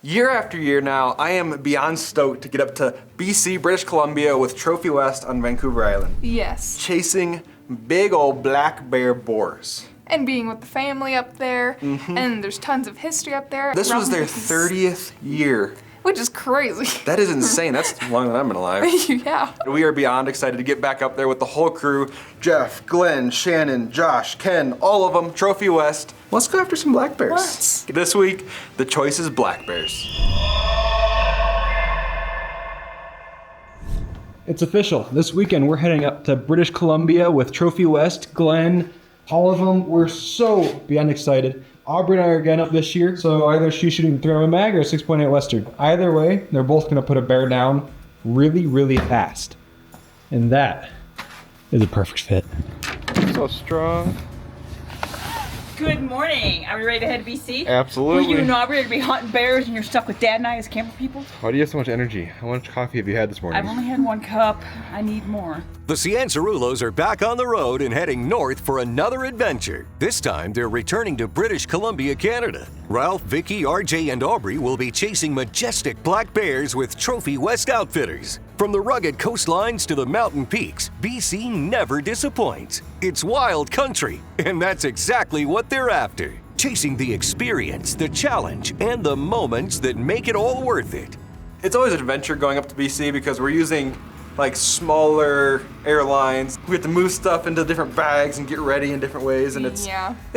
Year after year now, I am beyond stoked to get up to BC, British Columbia with Trophy West on Vancouver Island. Yes. Chasing big old black bear boars. And being with the family up there, and there's tons of history up there. This was their Ralph and 30th year. Which is crazy. That is insane. That's longer than I've been alive. Yeah. We are beyond excited to get back up there with the whole crew. Jeff, Glenn, Shannon, Josh, Ken, all of them, Trophy West. Let's go after some black bears. Let's. This week, the choice is black bears. It's official. This weekend we're heading up to British Columbia with Trophy West, Glenn, all of them. We're so beyond excited. Aubrey and I are getting up this year, so either she's shooting 3 mag or 6.8 Western. Either way, they're both gonna put a bear down really, really fast. And that is a perfect fit. So strong. Good morning. Are we ready to head to BC? Absolutely. Well, you and Aubrey are going to be hunting bears and you're stuck with Dad and I as camper people? Why do you have so much energy? How much coffee have you had this morning? I've only had 1 cup. I need more. The Cianciarulos are back on the road and heading north for another adventure. This time, they're returning to British Columbia, Canada. Ralph, Vicki, RJ, and Aubrey will be chasing majestic black bears with Trophy West Outfitters. From the rugged coastlines to the mountain peaks, BC never disappoints. It's wild country, and that's exactly what they're after. Chasing the experience, the challenge, and the moments that make it all worth it. It's always an adventure going up to BC because we're using like smaller airlines. We have to move stuff into different bags and get ready in different ways, and it's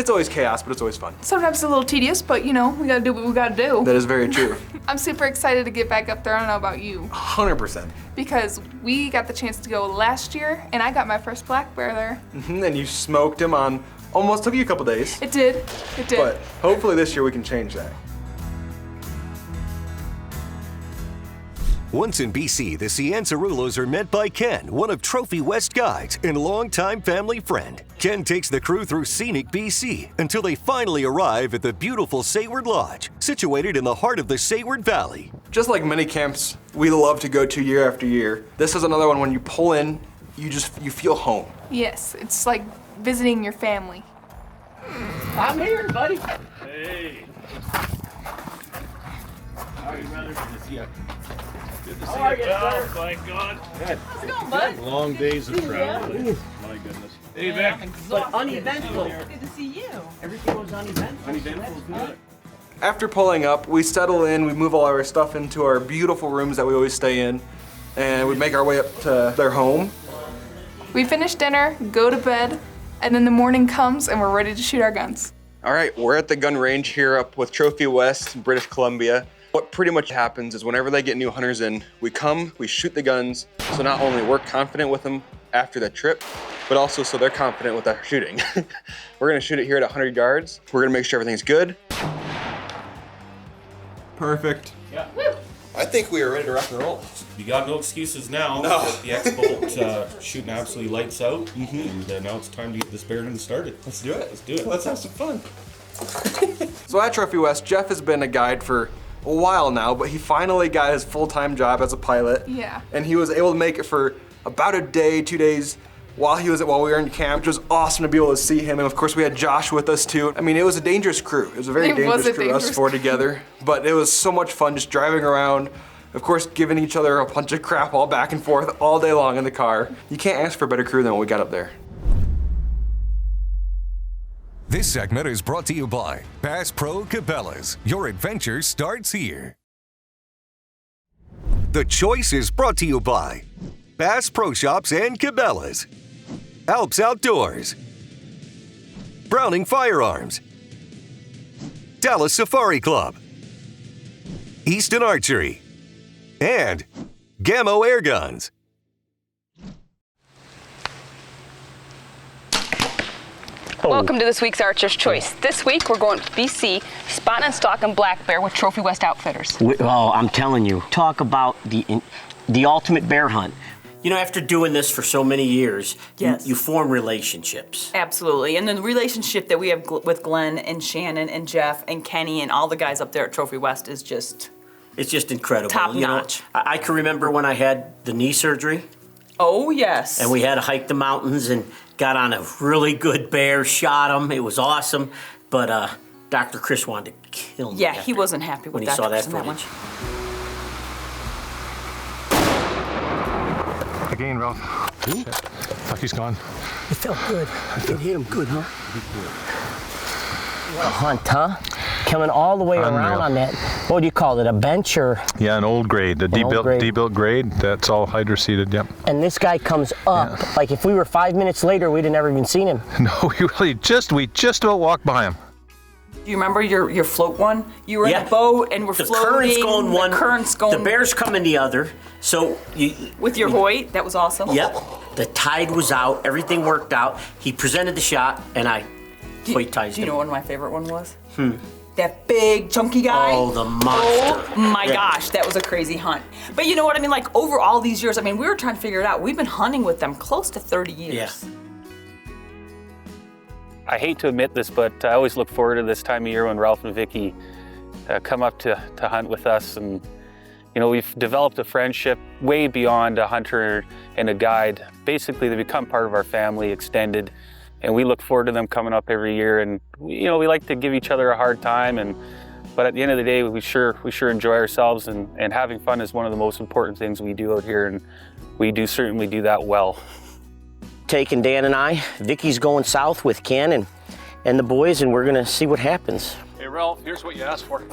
always chaos, but it's always fun. Sometimes it's a little tedious, but you know, we gotta do what we gotta do. That is very true. I'm super excited to get back up there. I don't know about you. 100%. Because we got the chance to go last year, and I got my first black bear there. And you smoked him on, almost took you a couple days. It did. It did. But hopefully this year we can change that. Once in BC, the Cianciarulos are met by Ken, one of Trophy West guides and longtime family friend. Ken takes the crew through scenic BC until they finally arrive at the beautiful Sayward Lodge, situated in the heart of the Sayward Valley. Just like many camps we love to go to year after year, this is another one when you pull in, you feel home. Yes, it's like visiting your family. I'm here, buddy. Hey. How are you, brother? Good to see you. Good to see How are you, you, pal. sir? My God. How's it going, bud? Long days of travel. My goodness. Hey, Vic. But uneventful. Good to see you. Everything was uneventful. Uneventful is good. After pulling up, we settle in, we move all our stuff into our beautiful rooms that we always stay in, and we make our way up to their home. We finish dinner, go to bed, and then the morning comes and we're ready to shoot our guns. All right, we're at the gun range here up with Trophy West, British Columbia. What pretty much happens is whenever they get new hunters in, we come, we shoot the guns, so not only we're confident with them after the trip, but also so they're confident with our shooting. We're gonna shoot it here at 100 yards. We're gonna make sure everything's good. Perfect. Yeah. I think we are ready to rock and roll. You got no excuses now. No. The X-Bolt shooting absolutely lights out, and now it's time to get this bear started. Let's do it. Let's do it. Let's have some fun. So at Trophy West, Jeff has been a guide for a while now, but he finally got his full-time job as a pilot. Yeah. And he was able to make it for about a day, 2 days while we were in camp, which was awesome to be able to see him. And of course we had Josh with us too. I mean, it was a dangerous crew. It was a very dangerous crew, us four together. But it was so much fun just driving around. Of course, giving each other a bunch of crap all back and forth all day long in the car. You can't ask for a better crew than what we got up there. This segment is brought to you by Bass Pro Cabela's. Your adventure starts here. The choice is brought to you by Bass Pro Shops and Cabela's, Alps Outdoors, Browning Firearms, Dallas Safari Club, Easton Archery, and Gammo Air Guns. Welcome to this week's Archer's Choice. This week we're going to BC, spot and stalking black bear with Trophy West Outfitters. Oh, I'm telling you, talk about the ultimate bear hunt. You know, after doing this for so many years, Yes. you form relationships. Absolutely. And then the relationship that we have with Glenn and Shannon and Jeff and Kenny and all the guys up there at Trophy West is just... It's just incredible. Top you know, notch. I can remember when I had the knee surgery, Oh, yes. and we had to hike the mountains and got on a really good bear, shot him. It was awesome. But Dr. Chris wanted to kill me. Yeah, he wasn't happy with when he Dr. saw that Chris in footage. Again, Ralph. Shit. Fuck, he's gone. It felt good. It hit him good, huh? What a hunt, huh? Coming all the way around on that, what do you call it, a bench or? Yeah, an old grade, the debuilt grade. That's all hydroseeded, yep. And this guy comes up, like if we were 5 minutes later, we'd have never even seen him. No, we just about walked by him. Do you remember your float one? You were in a boat and we're floating. Current's going one. The current's going. The bear's coming the other. So with your Hoyt, that was awesome. Yep. The tide was out. Everything worked out. He presented the shot, and I Hoyt-tized him. Do you know what my favorite one was? That big chunky guy. Oh, the monster. Oh my gosh, that was a crazy hunt. But you know what I mean? Like over all these years, I mean, we were trying to figure it out. We've been hunting with them close to 30 years. Yeah. I hate to admit this, but I always look forward to this time of year when Ralph and Vicki come up to hunt with us. And, you know, we've developed a friendship way beyond a hunter and a guide. Basically, they become part of our family, extended. And we look forward to them coming up every year. And, you know, we like to give each other a hard time. But at the end of the day, we sure enjoy ourselves. And having fun is one of the most important things we do out here. And we certainly do that well. Taking Dan and I, Vicky's going south with Ken and the boys, and we're gonna see what happens. Hey Ralph, here's what you asked for.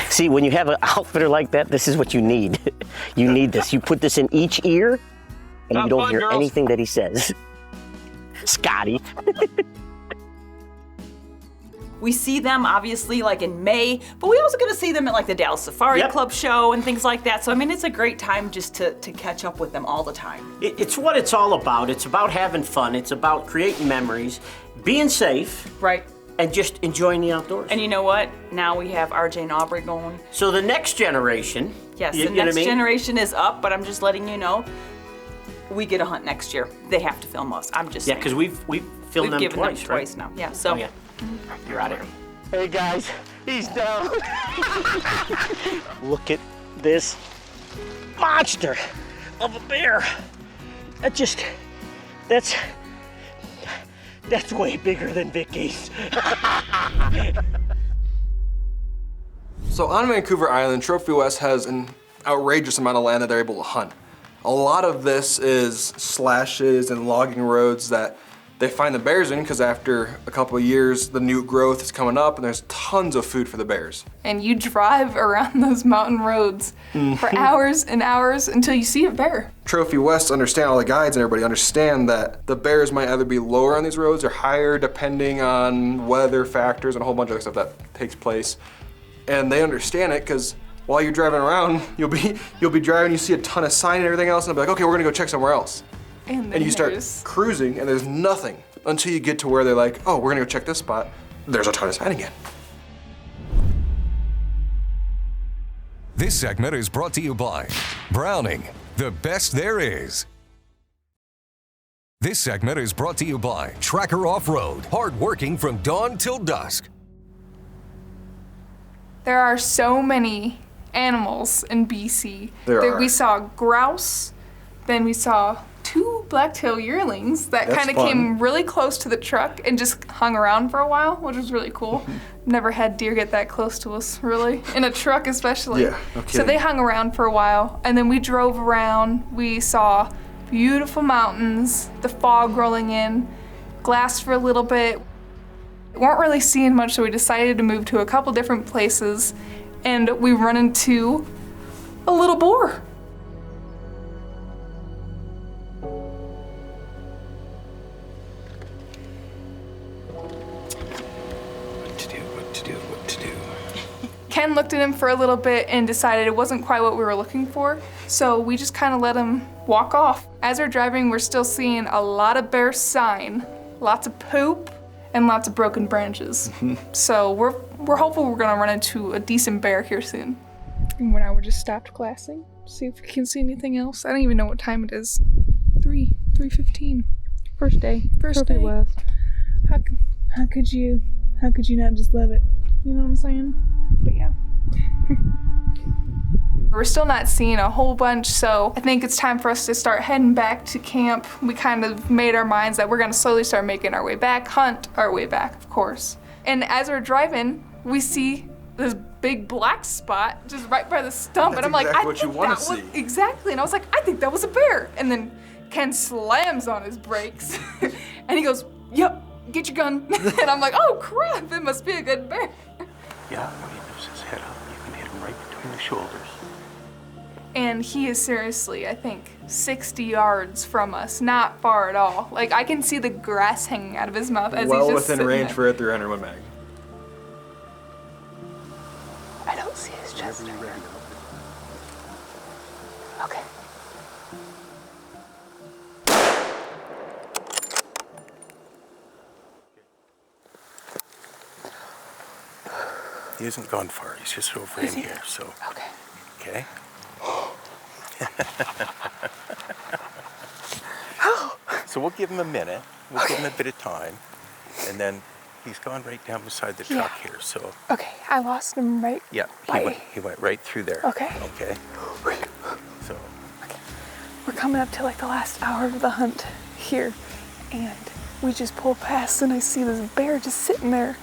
See, when you have an outfitter like that, this is what you need. You need this. You put this in each ear, and you don't hear anything that he says. Scotty. We see them obviously like in May, but we also get to see them at like the Dallas Safari Club show and things like that. So I mean, it's a great time just to catch up with them all the time. It's what it's all about. It's about having fun. It's about creating memories, being safe. Right. And just enjoying the outdoors. And you know what? Now we have RJ and Aubrey going. So the next generation. Yes, the next generation is up, but I'm just letting you know, we get a hunt next year. They have to film us. I'm just saying. Yeah, because we've filmed them given twice, them right? twice now. Yeah, so. Oh, yeah. You're out of here. Hey guys, he's down. Look at this monster of a bear. That's way bigger than Vicky's. So on Vancouver Island, Trophy West has an outrageous amount of land that they're able to hunt. A lot of this is slashes and logging roads that they find the bears in because after a couple of years, the new growth is coming up and there's tons of food for the bears. And you drive around those mountain roads for hours and hours until you see a bear. Trophy West understand, all the guides and everybody understand that the bears might either be lower on these roads or higher depending on weather factors and a whole bunch of other stuff that takes place. And they understand it because while you're driving around, you'll be driving, you see a ton of sign and everything else, and they'll be like, okay, we're gonna go check somewhere else. And you start cruising, and there's nothing until you get to where they're like, oh, we're gonna go check this spot. There's a ton of sign again. This segment is brought to you by Browning, the best there is. This segment is brought to you by Tracker Off-Road, hard working from dawn till dusk. There are so many animals in BC. We saw grouse, then we saw 2 black-tailed yearlings that kind of came really close to the truck and just hung around for a while, which was really cool. Never had deer get that close to us, really, in a truck especially. Yeah, no kidding. So they hung around for a while, and then we drove around. We saw beautiful mountains, the fog rolling in, glass for a little bit. We weren't really seeing much, so we decided to move to a couple different places, and we run into a little boar. What to do. Ken looked at him for a little bit and decided it wasn't quite what we were looking for, so we just kind of let him walk off. As we're driving, we're still seeing a lot of bear sign, lots of poop, and lots of broken branches. So we're hopeful we're gonna run into a decent bear here soon. And now we're just stopped glassing. See if we can see anything else. I don't even know what time it is. 3:15. First day. Trophy West. How could you not just love it? You know what I'm saying? But yeah. We're still not seeing a whole bunch, so I think it's time for us to start heading back to camp. We kind of made our minds that we're gonna slowly start making our way back, hunt our way back, of course. And as we're driving, we see this big black spot just right by the stump. That's and I'm exactly like, what you want to see. Exactly. And I was like, I think that was a bear. And then Ken slams on his brakes and he goes, yep, get your gun. And I'm like, oh crap, it must be a good bear. Yeah, when he lifts his head up, you can hit him right between the shoulders. And he is seriously, I think, 60 yards from us, not far at all. Like, I can see the grass hanging out of his mouth as well he's just within range there. for a 300 mag. I don't see his chest. Okay. He hasn't gone far. He's just over in here, so. Okay. Okay. So we'll give him a minute. We'll give him a bit of time. And then he's gone right down beside the truck here, so. Okay, I lost him right. Yeah, he went right through there. Okay. Okay. So. We're coming up to like the last hour of the hunt here. And we just pull past and I see this bear just sitting there.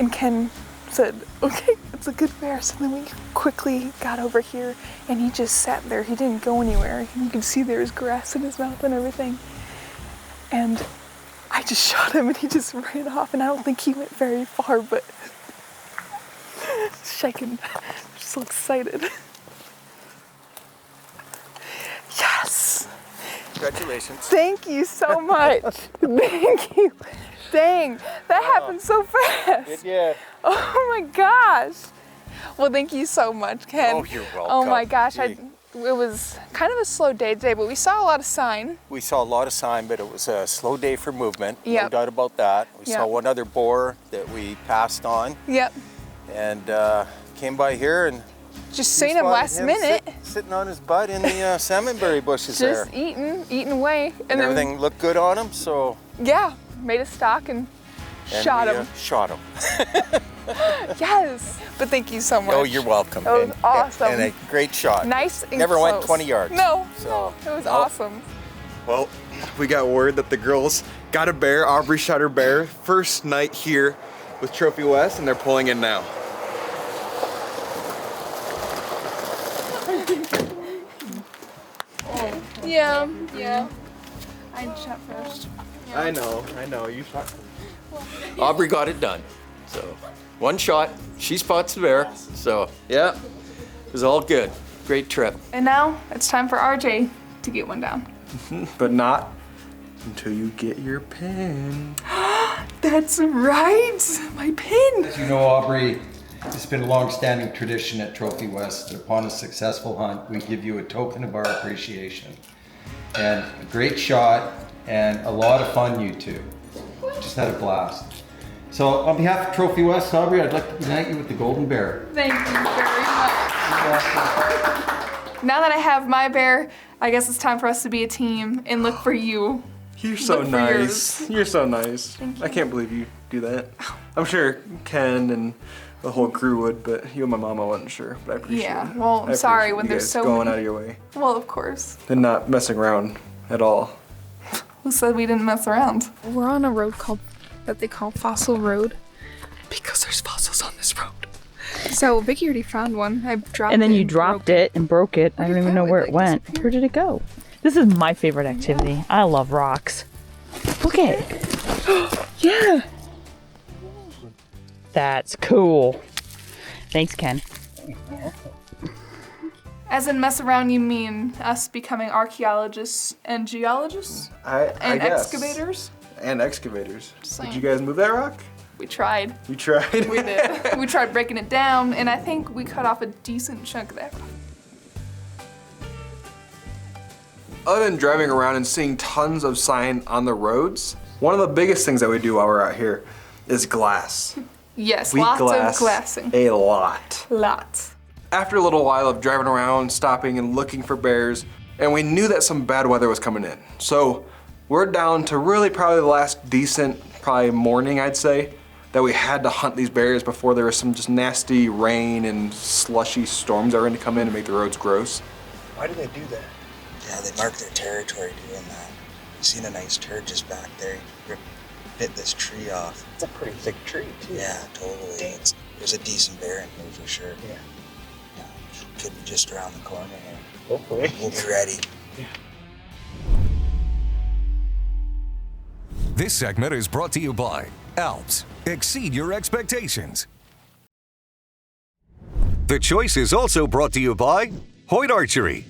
And Ken said, okay, it's a good bear. So then we quickly got over here and he just sat there. He didn't go anywhere. You can see there's grass in his mouth and everything. And I just shot him and he just ran off. And I don't think he went very far, but shaking, just so excited. Yes. Congratulations. Thank you so much. Thank you. Dang, that happened so fast. It did. Oh my gosh. Well, thank you so much, Ken. Oh, you're welcome. Oh my gosh, it was kind of a slow day today, but we saw a lot of sign. We saw a lot of sign, but it was a slow day for movement. Yep. No doubt about that. We Yep. saw one other boar that we passed on. Yep. And came by here and just seen him last minute. Sitting on his butt in the salmonberry bushes there. Just eating away. And then, everything looked good on him, so. Yeah, made a stock and shot him. Shot him. Yes, but thank you so much. Oh, you're welcome. That was awesome. And a great shot. Nice and Never close. went 20 yards. No, So, it was awesome. Well, we got word that the girls got a bear. Aubrey shot her bear first night here with Trophy West, and they're pulling in now. Yeah. I shot first. Yeah. I know. You shot first. Aubrey got it done. So, one shot, she spots the bear. So, yeah, it was all good. Great trip. And now it's time for RJ to get one down. But not until you get your pin. That's right, my pin. As you know, Aubrey, it's been a long-standing tradition at Trophy West that upon a successful hunt, we give you a token of our appreciation. And a great shot and a lot of fun, you two. Just had a blast. So on behalf of Trophy West, Aubrey, I'd like to present you with the Golden Bear. Thank you very much. Now that I have my bear, I guess it's time for us to be a team and look for you. You're so Look for nice. yours. You're so nice. Thank you. I can't believe you do that. I'm sure Ken and the whole crew would, but you and my mom, I wasn't sure. But I appreciate it. Yeah, well, I'm I sorry appreciate when you there's guys so going many. out of your way Well, of course. and not messing around at all. Who said we didn't mess around? We're on a road that they call Fossil Road because there's fossils on this road. So Vicki already found one. I dropped it. And then you dropped it and broke it. I don't even know where it went. Where did it go? This is my favorite activity. I love rocks. Look at it. Yeah. That's cool. Thanks, Ken. As in mess around, you mean us becoming archaeologists and geologists? I And guess. excavators? And excavators. Just Did saying. you guys move that rock? We tried. You tried? We did. We tried breaking it down, and I think we cut off a decent chunk of that. Other than driving around and seeing tons of sign on the roads, one of the biggest things that we do while we're out here is glass. Yes, We lots glass of glassing. a lot. Lots. After a little while of driving around, stopping and looking for bears, and we knew that some bad weather was coming in. So we're down to really probably the last decent, probably morning, I'd say, that we had to hunt these bears before there was some just nasty rain and slushy storms that were going to come in and make the roads gross. Why do they do that? Yeah, they mark their territory doing that. You seen a nice turd just back there, you rip bit this tree off. It's a pretty thick tree, too. Yeah, totally. There's a decent bear in here for sure. Yeah. Could be just around the corner here. Hopefully. We'll be ready. This segment is brought to you by Alps. Exceed your expectations. The Choice is also brought to you by Hoyt Archery,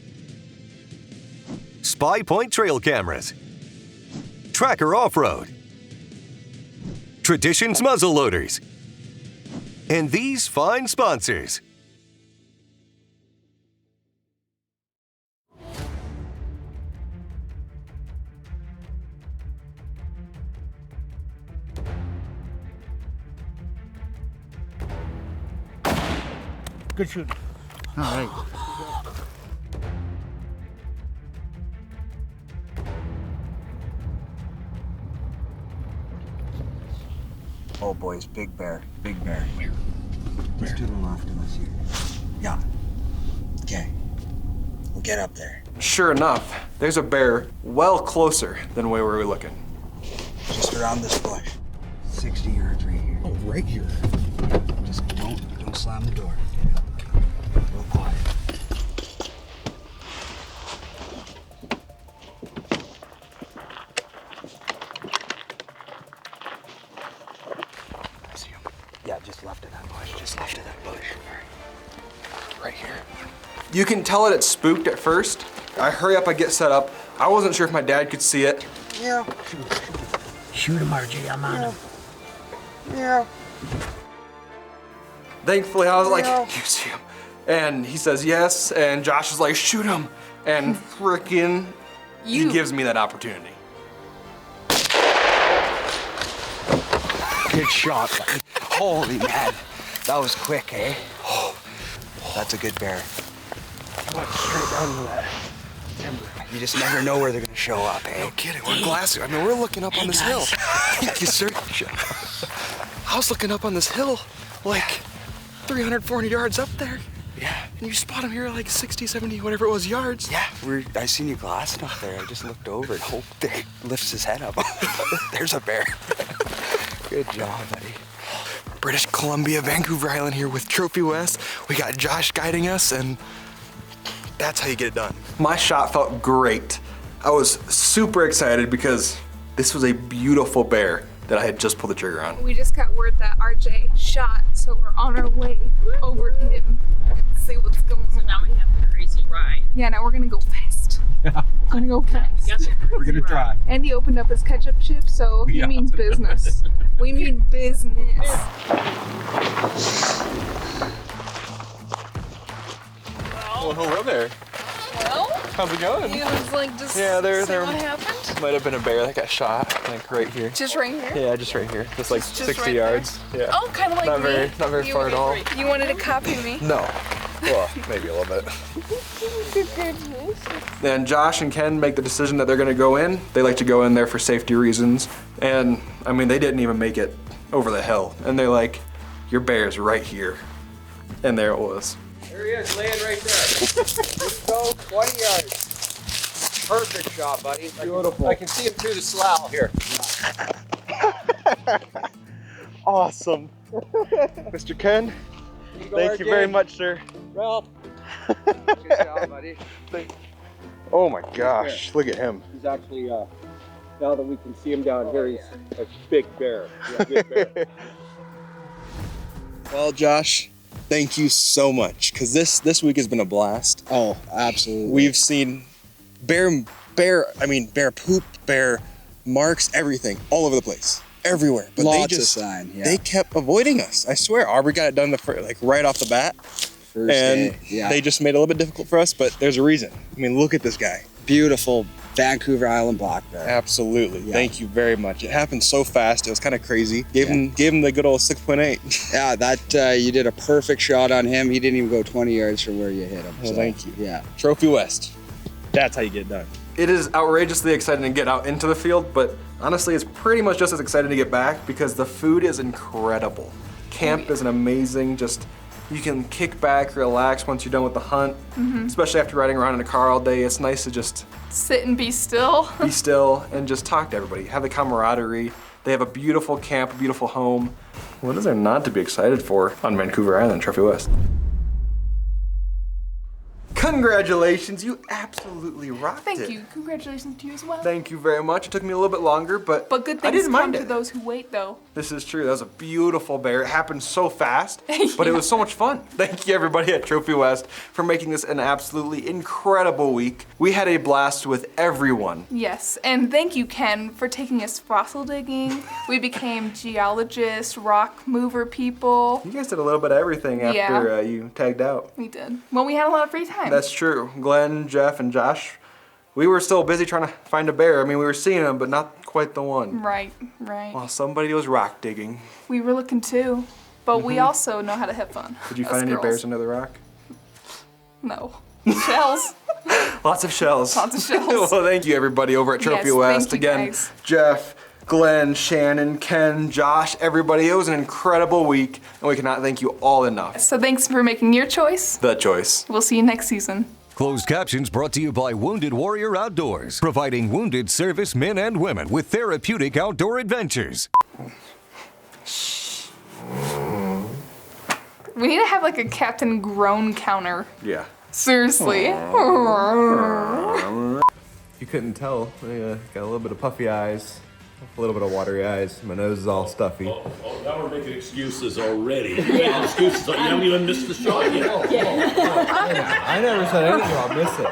Spy Point Trail Cameras, Tracker Off-Road, Traditions Muzzle Loaders, and these fine sponsors. Good shoot. All right. Oh boys, big bear, big bear. Just to the left of us here. Yeah. Okay. We'll get up there. Sure enough, there's a bear well closer than where we were looking. Just around this bush. 60 yards right here. Oh, right here. Just don't slam the door. Real quiet. I see him. Yeah, just left of that bush. Just left of that bush. Right here. You can tell that it's spooked at first. I hurry up, I get set up. I wasn't sure if my dad could see it. Yeah. Shoot him, RJ. I'm on him. Yeah. Thankfully, I was like, Yeah. you see him? And he says yes, and Josh is like, shoot him. And frickin', he gives me that opportunity. Good shot, buddy. Holy man. That was quick, eh? Oh, that's a good bear. I went straight down to that timber. You just never know where they're gonna show up, eh? No kidding, we're glassing. I mean, we're looking up on this hill. Thank you, sir. I was looking up on this hill, like 300, 400 yards up there. Yeah. And you spot him here like 60, 70, whatever it was, yards. Yeah, I seen you glassing up there. I just looked over and hoped he lifts his head up. There's a bear. Good job, buddy. British Columbia, Vancouver Island here with Trophy West. We got Josh guiding us, and that's how you get it done. My shot felt great. I was super excited because this was a beautiful bear that I had just pulled the trigger on. We just got word that RJ shot, so we're on our way over to him to see what's going on. So now we have the crazy ride. Yeah, now we're gonna go fast. We're gonna go fast. We're gonna try. And he opened up his ketchup chip, so he means business. We mean business. Oh, hello there. Well, how's it going? he was like just there what happened? might have been a bear that got shot, like right here. Just right here? Yeah, just right here. Just like Just 60 right yards. there? Yeah. Oh, kind of like not me. Not very far at all. You wanted to copy me? No. Well, maybe a little bit. Then Josh and Ken make the decision that they're gonna go in. They like to go in there for safety reasons. And I mean, they didn't even make it over the hill. And they're like, your bear's right here. And there it was. There he is, laying right there. Let's go, 20 yards. Perfect shot, buddy. Beautiful. I can see him through the slough here. Awesome. Mr. Ken, thank you very much, sir. Ralph. Good job, buddy. Oh my gosh, look at him. He's actually, now that we can see him down here, he's a big bear. Yeah, big bear. Well, Josh, thank you so much, because this week has been a blast. Oh, absolutely. We've seen bear poop, bear marks, everything, all over the place, everywhere. But Lots of sign, yeah. They kept avoiding us. I swear, Aubrey got it done right off the bat. First and day, yeah. They just made it a little bit difficult for us, but there's a reason. I mean, look at this guy. Beautiful Vancouver Island black bear. Absolutely. Yeah. Thank you very much. It happened so fast. It was kind of crazy. Gave him the good old 6.8. Yeah, that you did a perfect shot on him. He didn't even go 20 yards from where you hit him. Well, thank you. Yeah. Trophy West. That's how you get it done. It is outrageously exciting to get out into the field, but honestly, it's pretty much just as exciting to get back because the food is incredible. Camp is an amazing, you can kick back, relax once you're done with the hunt, especially after riding around in a car all day. It's nice to just sit and be still. Be still and just talk to everybody, have the camaraderie. They have a beautiful camp, a beautiful home. What is there not to be excited for on Vancouver Island, Trophy West? Congratulations, you absolutely rocked it. Thank you. Congratulations to you as well. Thank you very much. It took me a little bit longer, but good I things didn't come mind to it. those who wait, though. This is true. That was a beautiful bear. It happened so fast, but it was so much fun. Thank you, everybody at Trophy West, for making this an absolutely incredible week. We had a blast with everyone. Yes, and thank you, Ken, for taking us fossil digging. We became geologists, rock mover people. You guys did a little bit of everything after you tagged out. We did. Well, we had a lot of free time. That's true. Glenn, Jeff, and Josh, we were still busy trying to find a bear. I mean, we were seeing them, but not quite the one. Right. While somebody was rock digging. We were looking too, but we also know how to have fun. Did you find any bears under the rock? No. Shells. Lots of shells. Lots of shells. Well, thank you, everybody over at Trophy West. Thank you, Again, guys. Jeff, Glenn, Shannon, Ken, Josh, everybody. It was an incredible week, and we cannot thank you all enough. So thanks for making your choice. The choice. We'll see you next season. Closed captions brought to you by Wounded Warrior Outdoors, providing wounded service men and women with therapeutic outdoor adventures. We need to have like a Captain Groan counter. Yeah. Seriously. You couldn't tell. I got a little bit of puffy eyes, a little bit of watery eyes. My nose is all stuffy. Oh, now we're making excuses already. You're making excuses. You haven't even missed the shot yet. I never said anything about missing.